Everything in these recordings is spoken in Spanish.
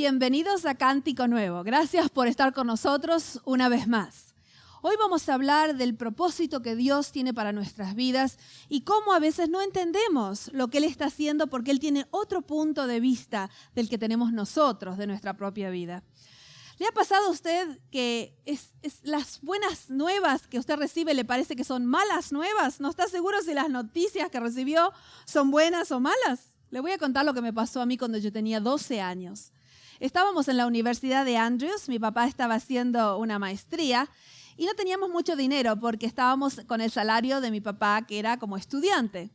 bienvenidos a Cántico Nuevo. Gracias por estar con nosotros una vez más. Hoy vamos a hablar del propósito que Dios tiene para nuestras vidas y cómo a veces no entendemos lo que Él está haciendo porque Él tiene otro punto de vista del que tenemos nosotros de nuestra propia vida. ¿Le ha pasado a usted que las buenas nuevas que usted recibe le parece que son malas nuevas? ¿No está seguro si las noticias que recibió son buenas o malas? Le voy a contar lo que me pasó a mí cuando yo tenía 12 años. Estábamos en la Universidad de Andrews, mi papá estaba haciendo una maestría y no teníamos mucho dinero porque estábamos con el salario de mi papá, que era como estudiante.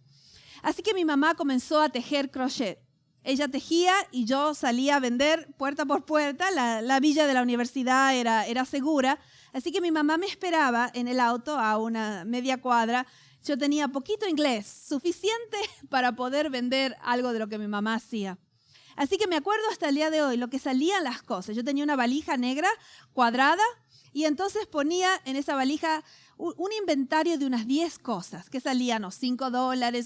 Así que mi mamá comenzó a tejer crochet. Ella tejía y yo salía a vender puerta por puerta. La villa de la universidad era segura, así que mi mamá me esperaba en el auto a una media cuadra. Yo tenía poquito inglés, suficiente para poder vender algo de lo que mi mamá hacía. Así que me acuerdo hasta el día de hoy lo que salían las cosas. Yo tenía una valija negra cuadrada y entonces ponía en esa valija un inventario de unas 10 cosas que salían, ¿no? $5,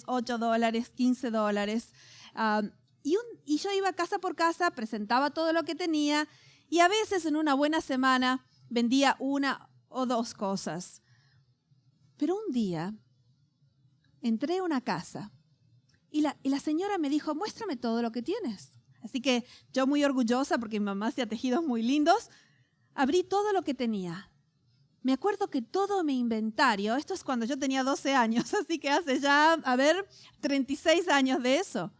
$8, $15. Y yo iba casa por casa, presentaba todo lo que tenía y a veces en una buena semana vendía una o dos cosas. Pero un día entré a una casa y la señora me dijo, muéstrame todo lo que tienes. Así que yo muy orgullosa, porque mi mamá hacía tejidos muy lindos, abrí todo lo que tenía. Me acuerdo que todo mi inventario, esto es cuando yo tenía 12 años, así que hace ya, 36 años de eso.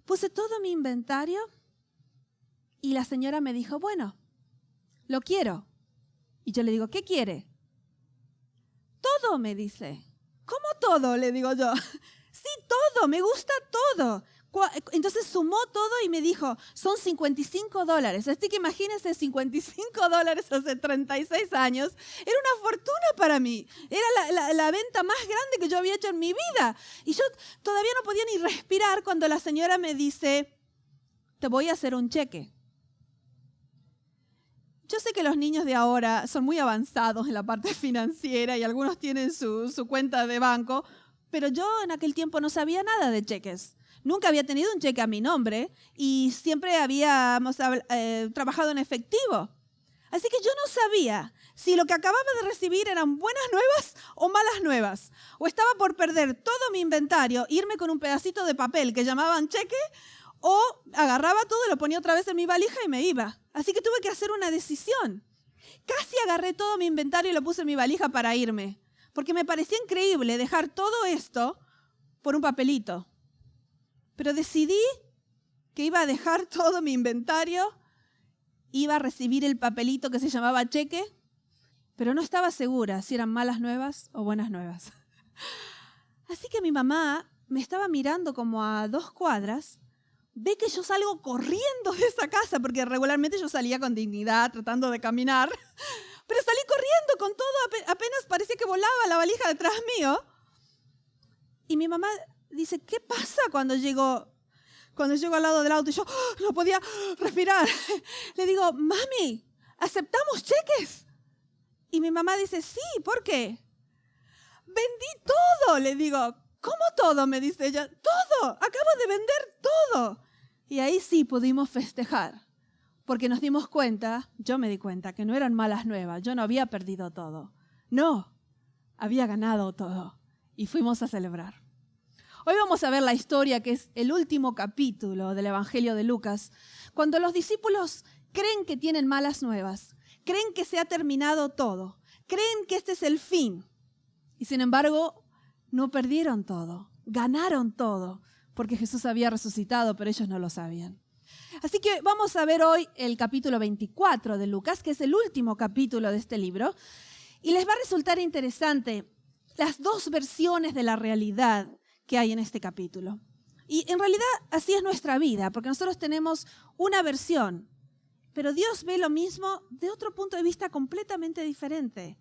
Puse todo mi inventario y la señora me dijo, bueno, lo quiero. Y yo le digo, ¿qué quiere? Todo, me dice. ¿Cómo todo? Le digo yo. Sí, todo, me gusta todo. Entonces sumó todo y me dijo, son $55. Así que imagínense, $55 hace 36 años. Era una fortuna para mí. Era la venta más grande que yo había hecho en mi vida. Y yo todavía no podía ni respirar cuando la señora me dice, te voy a hacer un cheque. Yo sé que los niños de ahora son muy avanzados en la parte financiera y algunos tienen su cuenta de banco, pero yo en aquel tiempo no sabía nada de cheques. Nunca había tenido un cheque a mi nombre y siempre habíamos trabajado en efectivo. Así que yo no sabía si lo que acababa de recibir eran buenas nuevas o malas nuevas. O estaba por perder todo mi inventario, irme con un pedacito de papel que llamaban cheque, o agarraba todo, lo ponía otra vez en mi valija y me iba. Así que tuve que hacer una decisión. Casi agarré todo mi inventario y lo puse en mi valija para irme, porque me parecía increíble dejar todo esto por un papelito. Pero decidí que iba a dejar todo mi inventario, iba a recibir el papelito que se llamaba cheque, pero no estaba segura si eran malas nuevas o buenas nuevas. Así que mi mamá me estaba mirando como a 2 cuadras, ve que yo salgo corriendo de esa casa, porque regularmente yo salía con dignidad, tratando de caminar, pero salí corriendo con todo, apenas parecía que volaba la valija detrás mío. Y mi mamá dice, ¿qué pasa cuando llego al lado del auto? Y yo no podía respirar. Le digo, mami, ¿aceptamos cheques? Y mi mamá dice, sí, ¿por qué? Vendí todo, le digo. ¿Cómo todo? Me dice ella. Todo, acabo de vender todo. Y ahí sí pudimos festejar, porque nos dimos cuenta, yo me di cuenta, que no eran malas nuevas. Yo no había perdido todo. No, había ganado todo. Y fuimos a celebrar. Hoy vamos a ver la historia que es el último capítulo del Evangelio de Lucas, cuando los discípulos creen que tienen malas nuevas, creen que se ha terminado todo, creen que este es el fin. Y sin embargo, no perdieron todo, ganaron todo, porque Jesús había resucitado, pero ellos no lo sabían. Así que vamos a ver hoy el capítulo 24 de Lucas, que es el último capítulo de este libro, y les va a resultar interesante las 2 versiones de la realidad que hay en este capítulo. Y en realidad así es nuestra vida, porque nosotros tenemos una versión, pero Dios ve lo mismo de otro punto de vista completamente diferente.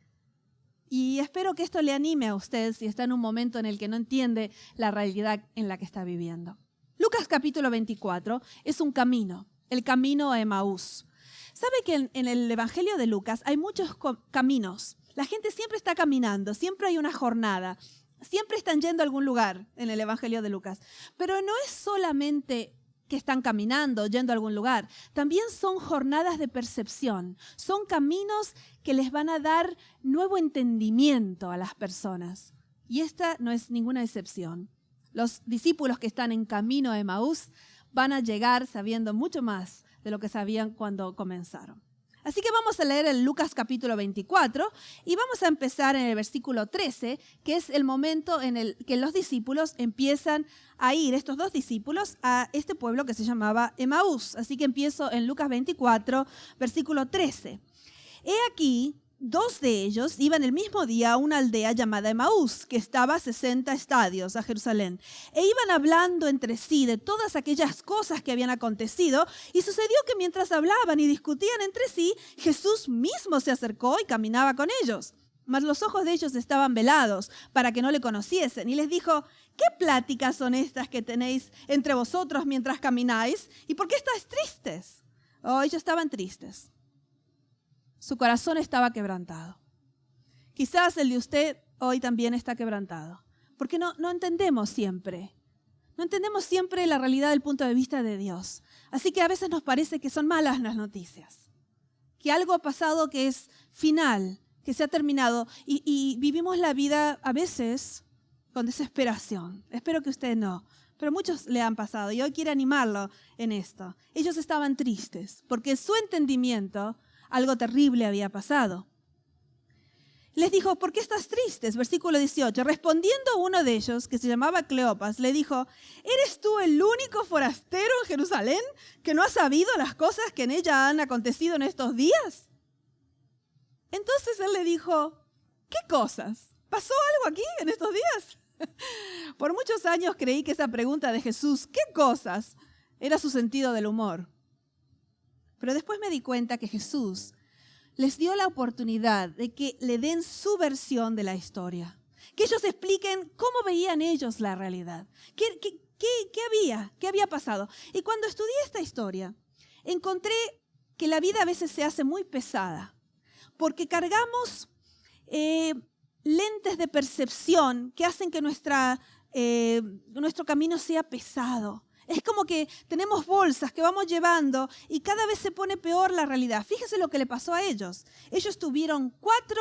Y espero que esto le anime a usted si está en un momento en el que no entiende la realidad en la que está viviendo. Lucas capítulo 24 es un camino, el camino a Emaús. ¿Sabe que en el Evangelio de Lucas hay muchos caminos? La gente siempre está caminando, siempre hay una jornada. Siempre están yendo a algún lugar en el Evangelio de Lucas. Pero no es solamente que están caminando, yendo a algún lugar. También son jornadas de percepción. Son caminos que les van a dar nuevo entendimiento a las personas. Y esta no es ninguna excepción. Los discípulos que están en camino a Emaús van a llegar sabiendo mucho más de lo que sabían cuando comenzaron. Así que vamos a leer el Lucas capítulo 24 y vamos a empezar en el versículo 13, que es el momento en el que los discípulos empiezan a ir, estos dos discípulos, a este pueblo que se llamaba Emaús. Así que empiezo en Lucas 24, versículo 13. He aquí, dos de ellos iban el mismo día a una aldea llamada Emaús, que estaba a 60 estadios a Jerusalén, e iban hablando entre sí de todas aquellas cosas que habían acontecido, y sucedió que mientras hablaban y discutían entre sí, Jesús mismo se acercó y caminaba con ellos. Mas los ojos de ellos estaban velados para que no le conociesen, y les dijo: ¿qué pláticas son estas que tenéis entre vosotros mientras camináis? ¿Y por qué estáis tristes? Oh, ellos estaban tristes. Su corazón estaba quebrantado. Quizás el de usted hoy también está quebrantado, porque no entendemos siempre. No entendemos siempre la realidad del punto de vista de Dios. Así que a veces nos parece que son malas las noticias, que algo ha pasado que es final, que se ha terminado, y vivimos la vida a veces con desesperación. Espero que usted no, pero muchos le han pasado y hoy quiero animarlo en esto. Ellos estaban tristes porque su entendimiento, algo terrible había pasado. Les dijo: ¿por qué estás tristes? Versículo 18. Respondiendo uno de ellos, que se llamaba Cleopas, le dijo: ¿eres tú el único forastero en Jerusalén que no ha sabido las cosas que en ella han acontecido en estos días? Entonces él le dijo: ¿qué cosas? ¿Pasó algo aquí en estos días? Por muchos años creí que esa pregunta de Jesús, ¿qué cosas?, era su sentido del humor. Pero después me di cuenta que Jesús les dio la oportunidad de que le den su versión de la historia. Que ellos expliquen cómo veían ellos la realidad. ¿Qué había pasado? Y cuando estudié esta historia, encontré que la vida a veces se hace muy pesada. Porque cargamos lentes de percepción que hacen que nuestro camino sea pesado. Es como que tenemos bolsas que vamos llevando y cada vez se pone peor la realidad. Fíjese lo que le pasó a ellos. Ellos tuvieron cuatro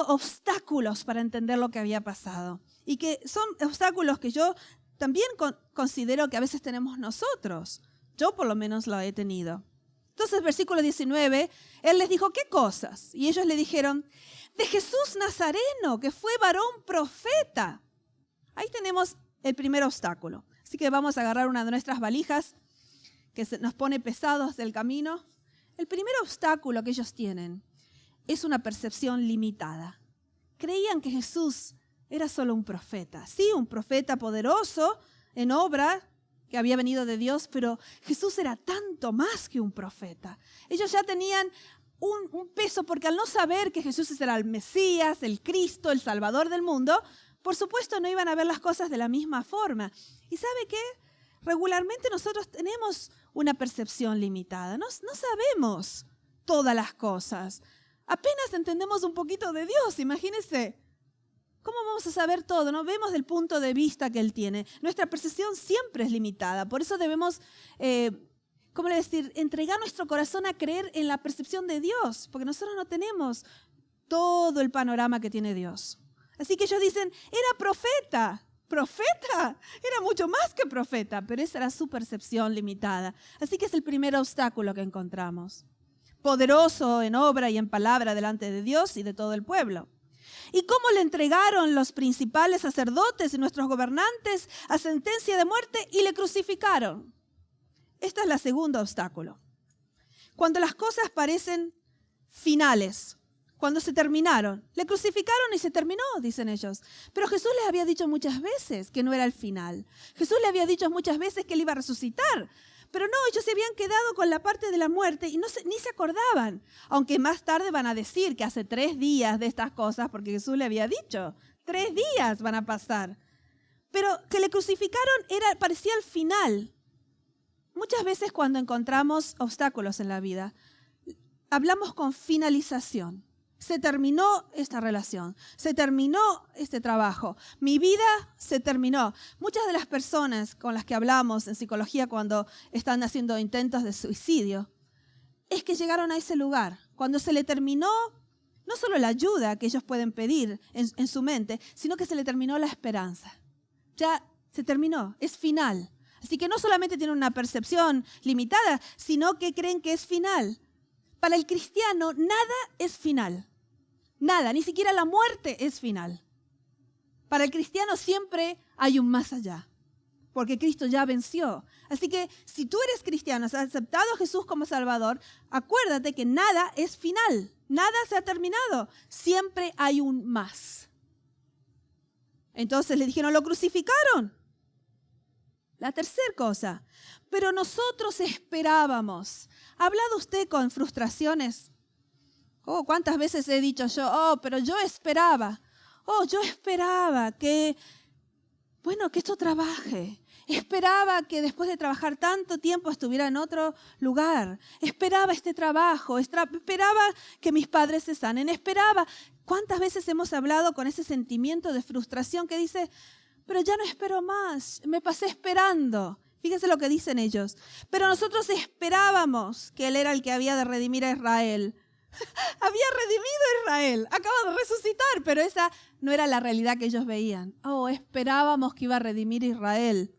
obstáculos para entender lo que había pasado. Y que son obstáculos que yo también considero que a veces tenemos nosotros. Yo por lo menos lo he tenido. Entonces, versículo 19, él les dijo: ¿qué cosas? Y ellos le dijeron: de Jesús Nazareno, que fue varón profeta. Ahí tenemos el primer obstáculo. Así que vamos a agarrar una de nuestras valijas que nos pone pesados del camino. El primer obstáculo que ellos tienen es una percepción limitada. Creían que Jesús era solo un profeta. Sí, un profeta poderoso en obra que había venido de Dios, pero Jesús era tanto más que un profeta. Ellos ya tenían un peso porque al no saber que Jesús era el Mesías, el Cristo, el Salvador del mundo, por supuesto no iban a ver las cosas de la misma forma. ¿Y sabe qué? Regularmente nosotros tenemos una percepción limitada. No sabemos todas las cosas. Apenas entendemos un poquito de Dios, imagínense. ¿Cómo vamos a saber todo? No vemos el punto de vista que Él tiene. Nuestra percepción siempre es limitada. Por eso debemos, entregar nuestro corazón a creer en la percepción de Dios, porque nosotros no tenemos todo el panorama que tiene Dios. Así que ellos dicen: era profeta. ¿Profeta? Era mucho más que profeta, pero esa era su percepción limitada. Así que es el primer obstáculo que encontramos. Poderoso en obra y en palabra delante de Dios y de todo el pueblo. ¿Y cómo le entregaron los principales sacerdotes y nuestros gobernantes a sentencia de muerte y le crucificaron? Este es el segundo obstáculo. Cuando las cosas parecen finales, cuando se terminaron, le crucificaron y se terminó, dicen ellos. Pero Jesús les había dicho muchas veces que no era el final. Jesús les había dicho muchas veces que Él iba a resucitar. Pero no, ellos se habían quedado con la parte de la muerte y ni se acordaban. Aunque más tarde van a decir que hace 3 días de estas cosas, porque Jesús le había dicho, 3 días van a pasar. Pero que le crucificaron parecía el final. Muchas veces cuando encontramos obstáculos en la vida, hablamos con finalización. Se terminó esta relación, se terminó este trabajo, mi vida se terminó. Muchas de las personas con las que hablamos en psicología cuando están haciendo intentos de suicidio, es que llegaron a ese lugar, cuando se le terminó no solo la ayuda que ellos pueden pedir en su mente, sino que se le terminó la esperanza. Ya se terminó, es final. Así que no solamente tienen una percepción limitada, sino que creen que es final. Para el cristiano nada es final. Nada, ni siquiera la muerte es final. Para el cristiano siempre hay un más allá, porque Cristo ya venció. Así que si tú eres cristiano, has aceptado a Jesús como Salvador, acuérdate que nada es final, nada se ha terminado, siempre hay un más. Entonces le dijeron, lo crucificaron. La tercera cosa, pero nosotros esperábamos. ¿Ha hablado usted con frustraciones? Oh, ¿cuántas veces he dicho yo, pero yo esperaba que esto trabaje. Esperaba que después de trabajar tanto tiempo estuviera en otro lugar. Esperaba este trabajo, esperaba que mis padres se sanen, esperaba. ¿Cuántas veces hemos hablado con ese sentimiento de frustración que dice, pero ya no espero más, me pasé esperando? Fíjense lo que dicen ellos. Pero nosotros esperábamos que Él era el que había de redimir a Israel. Había redimido a Israel, acaba de resucitar, pero esa no era la realidad que ellos veían. Esperábamos que iba a redimir a Israel.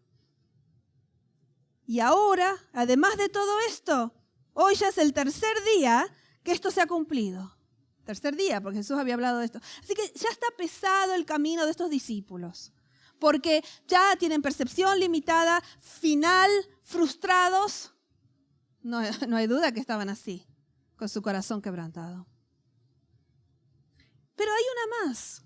Y ahora, además de todo esto, hoy ya es el tercer día que esto se ha cumplido. Tercer día, porque Jesús había hablado de esto. Así que ya está pesado el camino de estos discípulos, porque ya tienen percepción limitada, final, frustrados. No hay duda que estaban así, con su corazón quebrantado. Pero hay una más.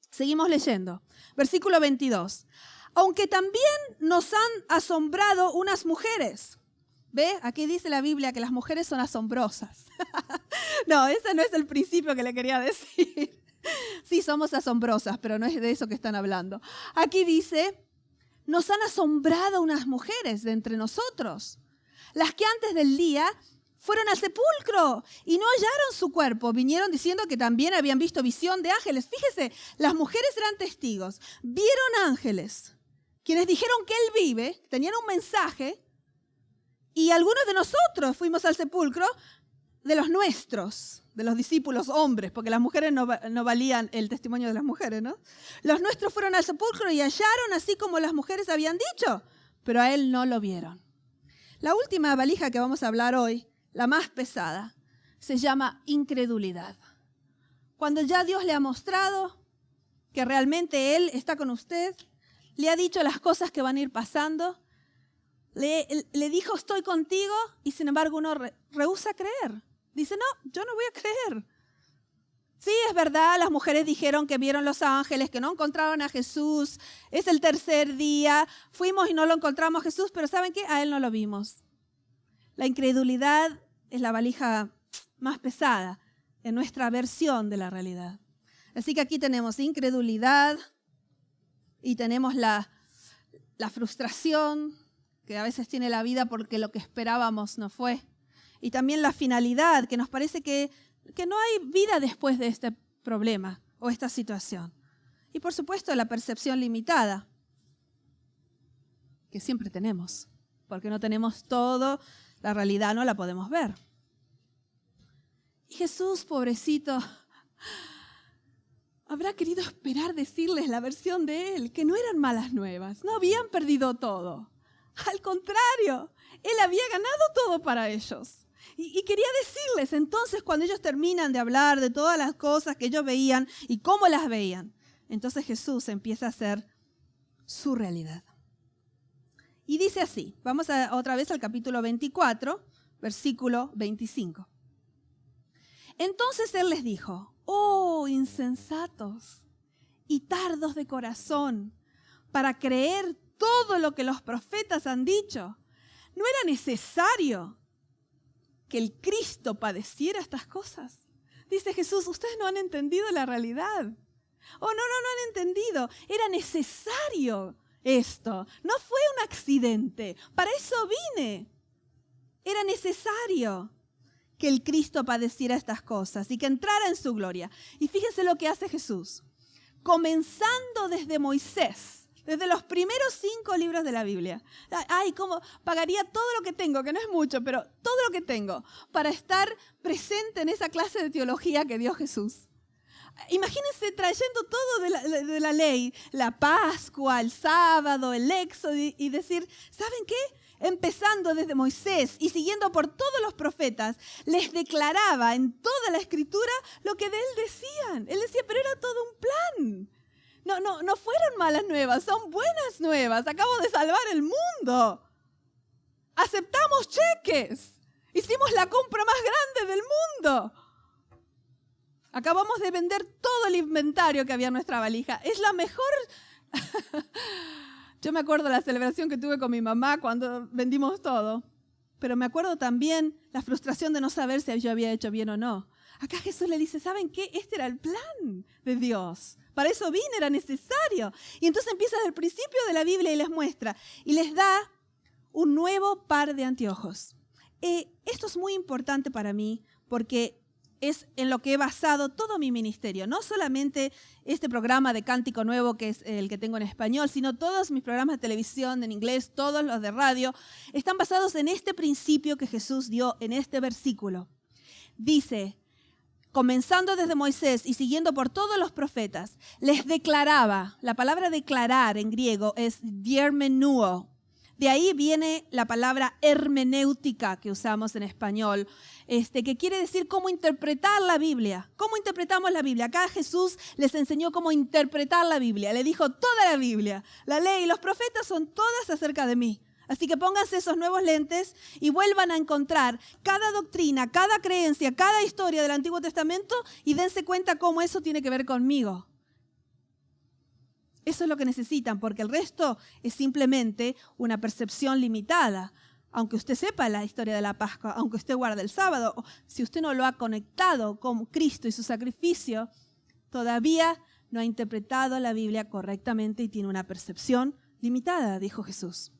Seguimos leyendo. Versículo 22. Aunque también nos han asombrado unas mujeres. ¿Ve? Aquí dice la Biblia que las mujeres son asombrosas. No, ese no es el principio que le quería decir. Sí, somos asombrosas, pero no es de eso que están hablando. Aquí dice, nos han asombrado unas mujeres de entre nosotros, las que antes del día fueron al sepulcro y no hallaron su cuerpo. Vinieron diciendo que también habían visto visión de ángeles. Fíjese, las mujeres eran testigos. Vieron ángeles, quienes dijeron que Él vive, tenían un mensaje, y algunos de nosotros fuimos al sepulcro, de los nuestros, de los discípulos hombres, porque las mujeres no valían el testimonio de las mujeres, ¿no? Los nuestros fueron al sepulcro y hallaron así como las mujeres habían dicho, pero a Él no lo vieron. La última valija que vamos a hablar hoy, la más pesada, se llama incredulidad. Cuando ya Dios le ha mostrado que realmente Él está con usted, le ha dicho las cosas que van a ir pasando, le dijo estoy contigo y sin embargo uno rehúsa creer. Dice no, yo no voy a creer. Sí, es verdad, las mujeres dijeron que vieron los ángeles, que no encontraron a Jesús. Es el tercer día, fuimos y no lo encontramos a Jesús, pero ¿saben qué? A Él no lo vimos. La incredulidad es la valija más pesada en nuestra versión de la realidad. Así que aquí tenemos incredulidad y tenemos la frustración que a veces tiene la vida porque lo que esperábamos no fue. Y también la finalidad, que nos parece que no hay vida después de este problema o esta situación. Y por supuesto la percepción limitada, que siempre tenemos, porque no tenemos todo, la realidad no la podemos ver. Y Jesús, pobrecito, habrá querido esperar decirles la versión de Él, que no eran malas nuevas, no habían perdido todo. Al contrario, Él había ganado todo para ellos. Y quería decirles, entonces, cuando ellos terminan de hablar de todas las cosas que ellos veían y cómo las veían, entonces Jesús empieza a hacer su realidad. Y dice así, vamos otra vez al capítulo 24, versículo 25. Entonces Él les dijo, oh insensatos y tardos de corazón, para creer todo lo que los profetas han dicho. ¿No era necesario que el Cristo padeciera estas cosas? Dice Jesús, ustedes no han entendido la realidad. No han entendido. Era necesario esto. No fue un accidente. Para eso vine. Era necesario que el Cristo padeciera estas cosas y que entrara en su gloria. Y fíjense lo que hace Jesús. Comenzando desde Moisés, desde los primeros 5 libros de la Biblia. Ay, cómo pagaría todo lo que tengo, que no es mucho, pero todo lo que tengo para estar presente en esa clase de teología que dio Jesús. Imagínense trayendo todo de la ley, la Pascua, el sábado, el Éxodo, y decir, ¿saben qué? Empezando desde Moisés y siguiendo por todos los profetas, les declaraba en toda la Escritura lo que de él decían. Él decía, pero era todo un plan. No fueron malas nuevas, son buenas nuevas. Acabo de salvar el mundo. Aceptamos cheques. Hicimos la compra más grande del mundo. Acabamos de vender todo el inventario que había en nuestra valija. Es la mejor... Yo me acuerdo la celebración que tuve con mi mamá cuando vendimos todo. Pero me acuerdo también la frustración de no saber si yo había hecho bien o no. Acá Jesús le dice, ¿saben qué? Este era el plan de Dios. Para eso vine, era necesario. Y entonces empieza desde el principio de la Biblia y les muestra. Y les da un nuevo par de anteojos. Esto es muy importante para mí porque es en lo que he basado todo mi ministerio. No solamente este programa de Cántico Nuevo, que es el que tengo en español, sino todos mis programas de televisión en inglés, todos los de radio, están basados en este principio que Jesús dio en este versículo. Dice, comenzando desde Moisés y siguiendo por todos los profetas, les declaraba, la palabra declarar en griego es diermeneuo. De ahí viene la palabra hermenéutica que usamos en español, que quiere decir cómo interpretar la Biblia. ¿Cómo interpretamos la Biblia? Acá Jesús les enseñó cómo interpretar la Biblia. Le dijo toda la Biblia, la ley y los profetas son todas acerca de mí. Así que pónganse esos nuevos lentes y vuelvan a encontrar cada doctrina, cada creencia, cada historia del Antiguo Testamento y dense cuenta cómo eso tiene que ver conmigo. Eso es lo que necesitan, porque el resto es simplemente una percepción limitada. Aunque usted sepa la historia de la Pascua, aunque usted guarde el sábado, si usted no lo ha conectado con Cristo y su sacrificio, todavía no ha interpretado la Biblia correctamente y tiene una percepción limitada, dijo Jesús.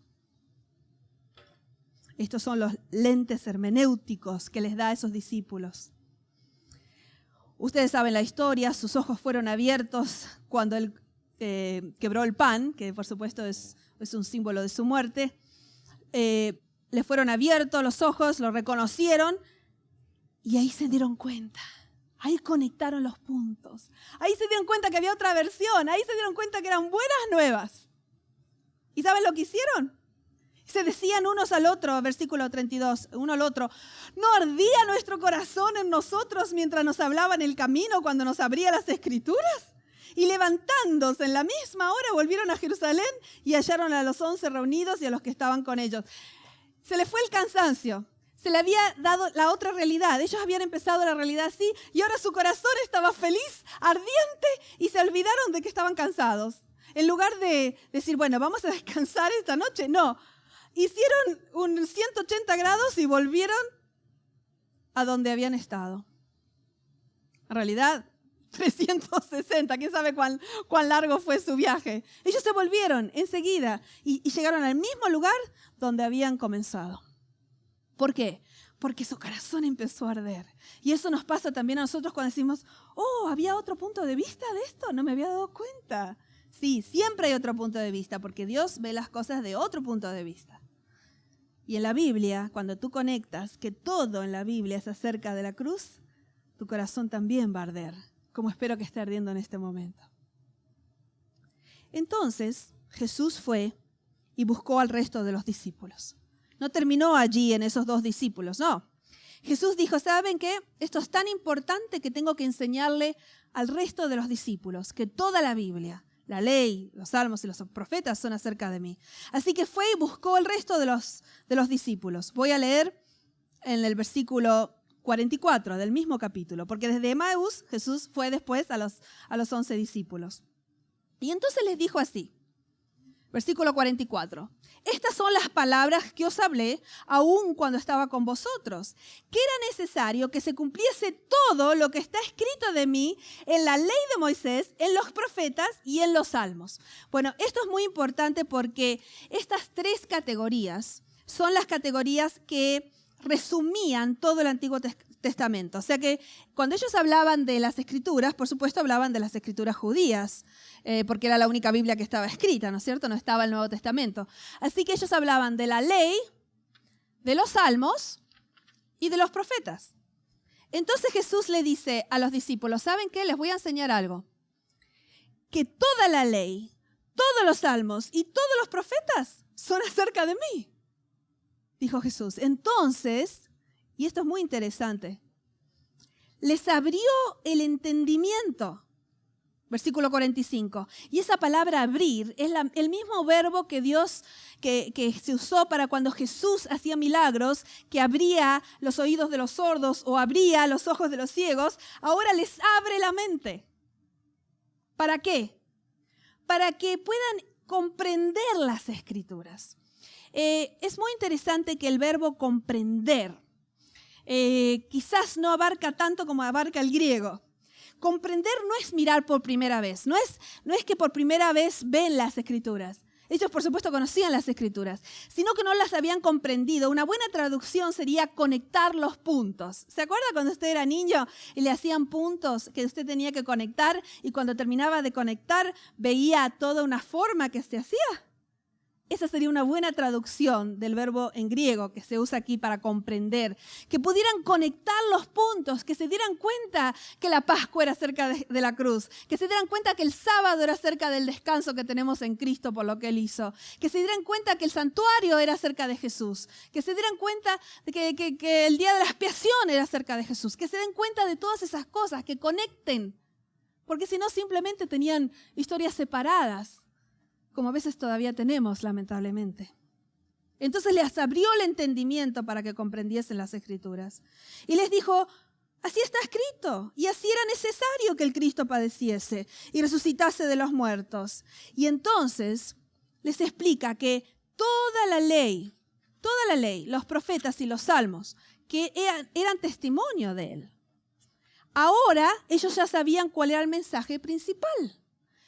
Estos son los lentes hermenéuticos que les da a esos discípulos. Ustedes saben la historia, sus ojos fueron abiertos cuando él quebró el pan, que por supuesto es un símbolo de su muerte. Le fueron abiertos los ojos, lo reconocieron y ahí se dieron cuenta. Ahí conectaron los puntos. Ahí se dieron cuenta que había otra versión. Ahí se dieron cuenta que eran buenas nuevas. ¿Y saben lo que hicieron? Se decían unos al otro, versículo 32, uno al otro, ¿no ardía nuestro corazón en nosotros mientras nos hablaba en el camino cuando nos abría las Escrituras? Y levantándose en la misma hora volvieron a Jerusalén y hallaron a los 11 reunidos y a los que estaban con ellos. Se les fue el cansancio, se le había dado la otra realidad. Ellos habían empezado la realidad así y ahora su corazón estaba feliz, ardiente y se olvidaron de que estaban cansados. En lugar de decir, bueno, vamos a descansar esta noche, no. Hicieron un 180 grados y volvieron a donde habían estado. En realidad, 360, quién sabe cuán largo fue su viaje. Ellos se volvieron enseguida y llegaron al mismo lugar donde habían comenzado. ¿Por qué? Porque su corazón empezó a arder. Y eso nos pasa también a nosotros cuando decimos, oh, ¿había otro punto de vista de esto? No me había dado cuenta. Sí, siempre hay otro punto de vista, porque Dios ve las cosas de otro punto de vista. Y en la Biblia, cuando tú conectas que todo en la Biblia es acerca de la cruz, tu corazón también va a arder, como espero que esté ardiendo en este momento. Entonces, Jesús fue y buscó al resto de los discípulos. No terminó allí en esos 2 discípulos, no. Jesús dijo, ¿saben qué? Esto es tan importante que tengo que enseñarle al resto de los discípulos, que toda la Biblia, la ley, los salmos y los profetas son acerca de mí. Así que fue y buscó el resto de los discípulos. Voy a leer en el versículo 44 del mismo capítulo, porque desde Emaús Jesús fue después a los 11 discípulos. Y entonces les dijo así, versículo 44, estas son las palabras que os hablé aún cuando estaba con vosotros, que era necesario que se cumpliese todo lo que está escrito de mí en la ley de Moisés, en los profetas y en los salmos. Bueno, esto es muy importante porque estas 3 categorías son las categorías que resumían todo el Antiguo Testamento. O sea que cuando ellos hablaban de las Escrituras, por supuesto hablaban de las Escrituras judías, porque era la única Biblia que estaba escrita, ¿no es cierto? No estaba el Nuevo Testamento. Así que ellos hablaban de la ley, de los salmos y de los profetas. Entonces Jesús le dice a los discípulos, ¿saben qué? Les voy a enseñar algo. Que toda la ley, todos los salmos y todos los profetas son acerca de mí, dijo Jesús. Entonces, y esto es muy interesante, les abrió el entendimiento. Versículo 45. Y esa palabra abrir es el mismo verbo que Dios, que se usó para cuando Jesús hacía milagros, que abría los oídos de los sordos o abría los ojos de los ciegos. Ahora les abre la mente. ¿Para qué? Para que puedan comprender las Escrituras. Es muy interesante que el verbo comprender quizás no abarca tanto como abarca el griego. Comprender no es mirar por primera vez, no es que por primera vez ven las Escrituras. Ellos, por supuesto, conocían las Escrituras, sino que no las habían comprendido. Una buena traducción sería conectar los puntos. ¿Se acuerda cuando usted era niño y le hacían puntos que usted tenía que conectar y cuando terminaba de conectar veía toda una forma que se hacía? Esa sería una buena traducción del verbo en griego que se usa aquí para comprender. Que pudieran conectar los puntos, que se dieran cuenta que la Pascua era cerca de la cruz, que se dieran cuenta que el sábado era cerca del descanso que tenemos en Cristo por lo que Él hizo, que se dieran cuenta que el santuario era cerca de Jesús, que se dieran cuenta de que el día de la expiación era cerca de Jesús, que se den cuenta de todas esas cosas, que conecten, porque si no simplemente tenían historias separadas, como a veces todavía tenemos, lamentablemente. Entonces les abrió el entendimiento para que comprendiesen las Escrituras. Y les dijo, así está escrito, y así era necesario que el Cristo padeciese y resucitase de los muertos. Y entonces les explica que toda la ley, los profetas y los salmos, que eran testimonio de Él. Ahora ellos ya sabían cuál era el mensaje principal.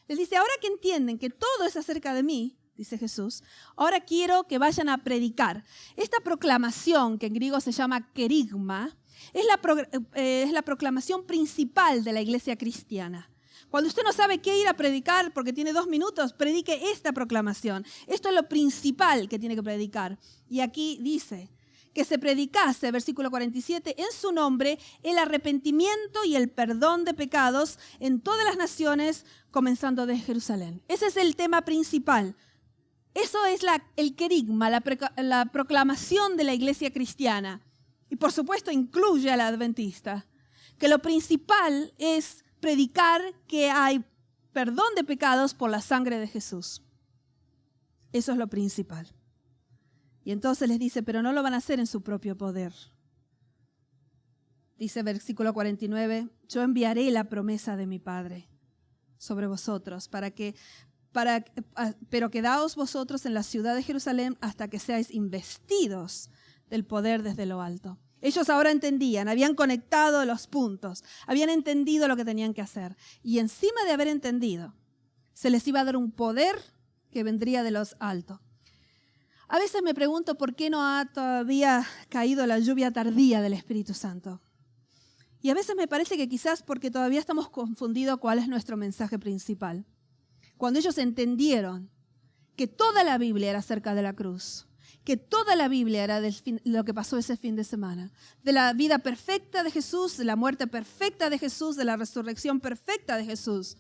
Les dice, ahora que entienden que todo es acerca de mí, dice Jesús, ahora quiero que vayan a predicar. Esta proclamación, que en griego se llama querigma, es la proclamación principal de la iglesia cristiana. Cuando usted no sabe qué ir a predicar porque tiene 2 minutos, predique esta proclamación. Esto es lo principal que tiene que predicar. Y aquí dice que se predicase, versículo 47, en su nombre el arrepentimiento y el perdón de pecados en todas las naciones, comenzando de Jerusalén. Ese es el tema principal. Eso es el querigma, la proclamación de la iglesia cristiana. Y por supuesto incluye a la adventista. Que lo principal es predicar que hay perdón de pecados por la sangre de Jesús. Eso es lo principal. Y entonces les dice, pero no lo van a hacer en su propio poder. Dice versículo 49, yo enviaré la promesa de mi Padre sobre vosotros, pero quedaos vosotros en la ciudad de Jerusalén hasta que seáis investidos del poder desde lo alto. Ellos ahora entendían, habían conectado los puntos, habían entendido lo que tenían que hacer. Y encima de haber entendido, se les iba a dar un poder que vendría de los altos. A veces me pregunto por qué no ha todavía caído la lluvia tardía del Espíritu Santo. Y a veces me parece que quizás porque todavía estamos confundidos cuál es nuestro mensaje principal. Cuando ellos entendieron que toda la Biblia era acerca de la cruz, que toda la Biblia era de lo que pasó ese fin de semana, de la vida perfecta de Jesús, de la muerte perfecta de Jesús, de la resurrección perfecta de Jesús,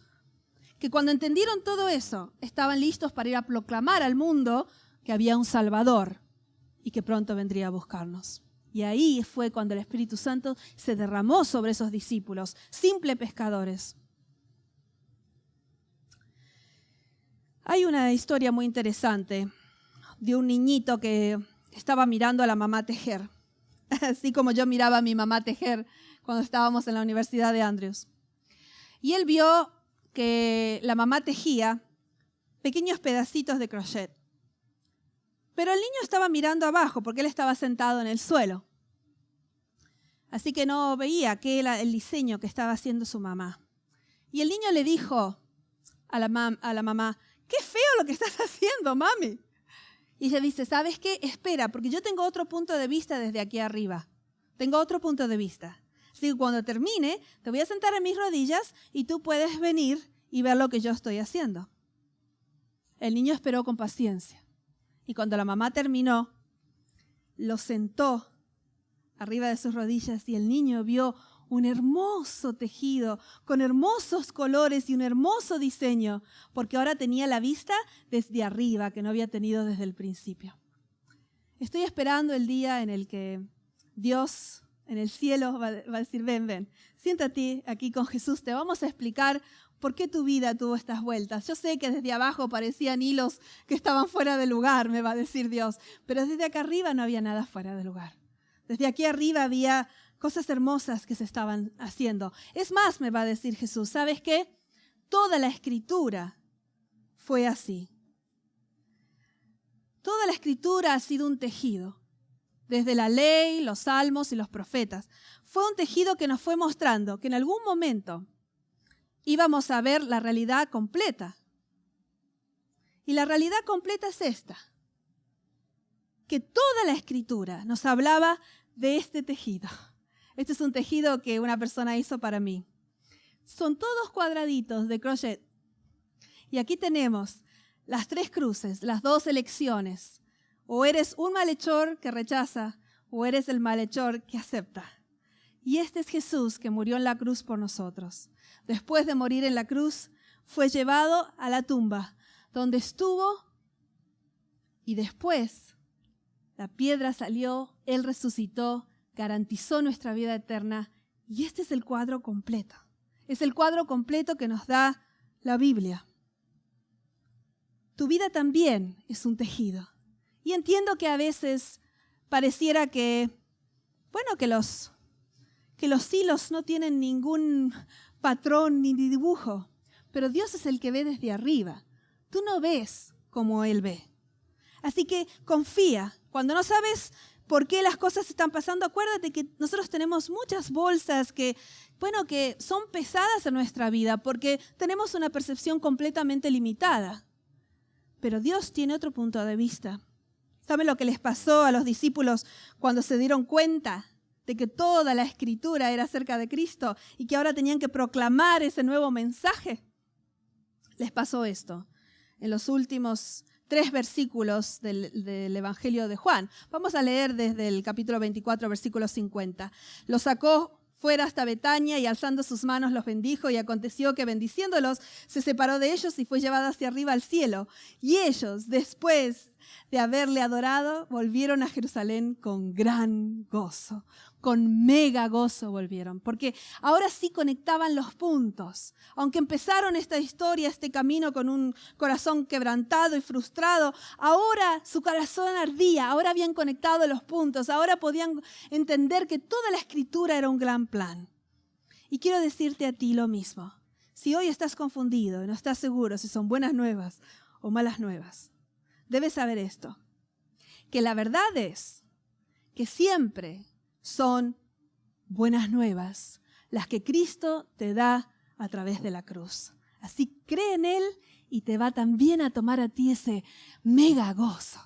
que cuando entendieron todo eso, estaban listos para ir a proclamar al mundo que había un Salvador y que pronto vendría a buscarnos. Y ahí fue cuando el Espíritu Santo se derramó sobre esos discípulos, simples pescadores. Hay una historia muy interesante de un niñito que estaba mirando a la mamá tejer, así como yo miraba a mi mamá tejer cuando estábamos en la Universidad de Andrews. Y él vio que la mamá tejía pequeños pedacitos de crochet. Pero el niño estaba mirando abajo porque él estaba sentado en el suelo. Así que no veía qué era el diseño que estaba haciendo su mamá. Y el niño le dijo a la mamá, ¡qué feo lo que estás haciendo, mami! Y ella dice, ¿sabes qué? Espera, porque yo tengo otro punto de vista desde aquí arriba. Tengo otro punto de vista. Así que cuando termine, te voy a sentar en mis rodillas y tú puedes venir y ver lo que yo estoy haciendo. El niño esperó con paciencia. Y cuando la mamá terminó, lo sentó arriba de sus rodillas y el niño vio un hermoso tejido con hermosos colores y un hermoso diseño, porque ahora tenía la vista desde arriba que no había tenido desde el principio. Estoy esperando el día en el que Dios en el cielo va a decir, ven, siéntate aquí con Jesús, te vamos a explicar por qué tu vida tuvo estas vueltas. Yo sé que desde abajo parecían hilos que estaban fuera de lugar, me va a decir Dios, pero desde acá arriba no había nada fuera de lugar. Desde aquí arriba había cosas hermosas que se estaban haciendo. Es más, me va a decir Jesús, ¿sabes qué? Toda la Escritura fue así. Toda la Escritura ha sido un tejido. Desde la ley, los salmos y los profetas. Fue un tejido que nos fue mostrando que en algún momento íbamos a ver la realidad completa. Y la realidad completa es esta. Que toda la Escritura nos hablaba de este tejido. Este es un tejido que una persona hizo para mí. Son todos cuadraditos de crochet. Y aquí tenemos las 3 cruces, las 2 elecciones. O eres un malhechor que rechaza, o eres el malhechor que acepta. Y este es Jesús que murió en la cruz por nosotros. Después de morir en la cruz, fue llevado a la tumba, donde estuvo, y después la piedra salió, Él resucitó, garantizó nuestra vida eterna, y este es el cuadro completo. Es el cuadro completo que nos da la Biblia. Tu vida también es un tejido. Y entiendo que a veces pareciera que los hilos no tienen ningún patrón ni dibujo, pero Dios es el que ve desde arriba. Tú no ves como Él ve. Así que confía. Cuando no sabes por qué las cosas están pasando, acuérdate que nosotros tenemos muchas bolsas que son pesadas en nuestra vida porque tenemos una percepción completamente limitada. Pero Dios tiene otro punto de vista. ¿Saben lo que les pasó a los discípulos cuando se dieron cuenta de que toda la Escritura era acerca de Cristo y que ahora tenían que proclamar ese nuevo mensaje? Les pasó esto en los últimos 3 versículos del Evangelio de Juan. Vamos a leer desde el capítulo 24, versículo 50. Los sacó fuera hasta Betania y alzando sus manos los bendijo, y aconteció que bendiciéndolos se separó de ellos y fue llevado hacia arriba al cielo. Y ellos, después de haberle adorado, volvieron a Jerusalén con gran gozo, con mega gozo volvieron, porque ahora sí conectaban los puntos. Aunque empezaron esta historia, este camino con un corazón quebrantado y frustrado, ahora su corazón ardía, ahora habían conectado los puntos, ahora podían entender que toda la Escritura era un gran plan. Y quiero decirte a ti lo mismo. Si hoy estás confundido y no estás seguro si son buenas nuevas o malas nuevas, debes saber esto, que la verdad es que siempre son buenas nuevas las que Cristo te da a través de la cruz. Así cree en Él y te va también a tomar a ti ese mega gozo.